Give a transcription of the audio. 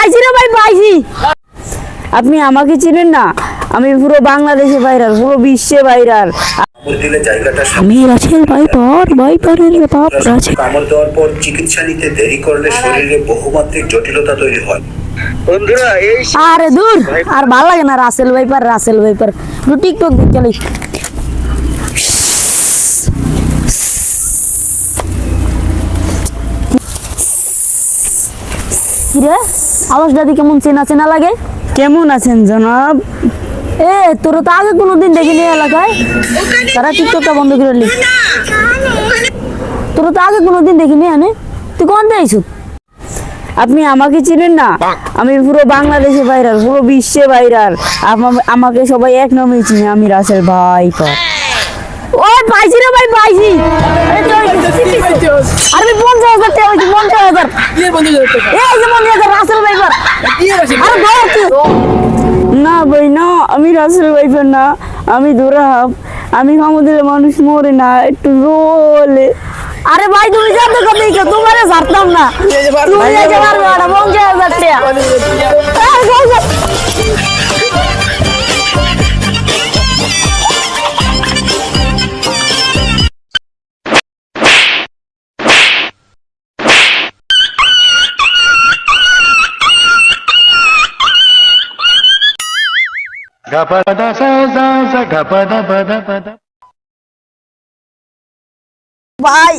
পাইছি রে ভাই, পাইছি। আপনি আমাকে চিনেন না? আমি পুরো বাংলাদেশে ভাইরাল, পুরো বিশ্বে ভাইরাল। আমি রাসেল ভাইপারের বাপ রাসেল। কামড় দেওয়ার পর চিকিৎসা নিতে দেরি করলে শরীরে বহুমাত্রিক জটিলতা তৈরি হয়। বন্ধুরা এই আরে দূর, আর ভালো লাগে না রাসেল ভাইপার। টিকটক দেখি। কিরে আওয়াজটা দিয়ে কেমন চেনা চেনা লাগে? কেমন আছেন জনাব? তোর তো আগে কোনোদিন দেখিনি এলাকায়। তারা টিকটকটা বন্ধ করে লি। তোর তো আগে কোনোদিন দেখিনি আনে। তুই কোন যাইছ? আপনি আমাকে চিনেন না? আমি পুরো বাংলাদেশে ভাইরাল, পুরো বিশ্বে ভাইরাল। আমাকে সবাই এক নামে চিনে, আমি রাসেল ভাইপার। ও পাইছি রে ভাই, পাইছি। আরে 50,000 টাকা হইছে, 50,000। এই যে 50,000 রাসেল ভাইপার। আরে ভাই না ভাই না, আমি রাসেল ভাইপার না, আমি দৌড়াব। আমি আমাদের মানুষ মরে না, একটু রোলে। আরে ভাই তুমি যাতে কথা দেখো, তোমারে ছাড়তাম না। তুমি একে মারবে না, 50,000 টাকা। ভাই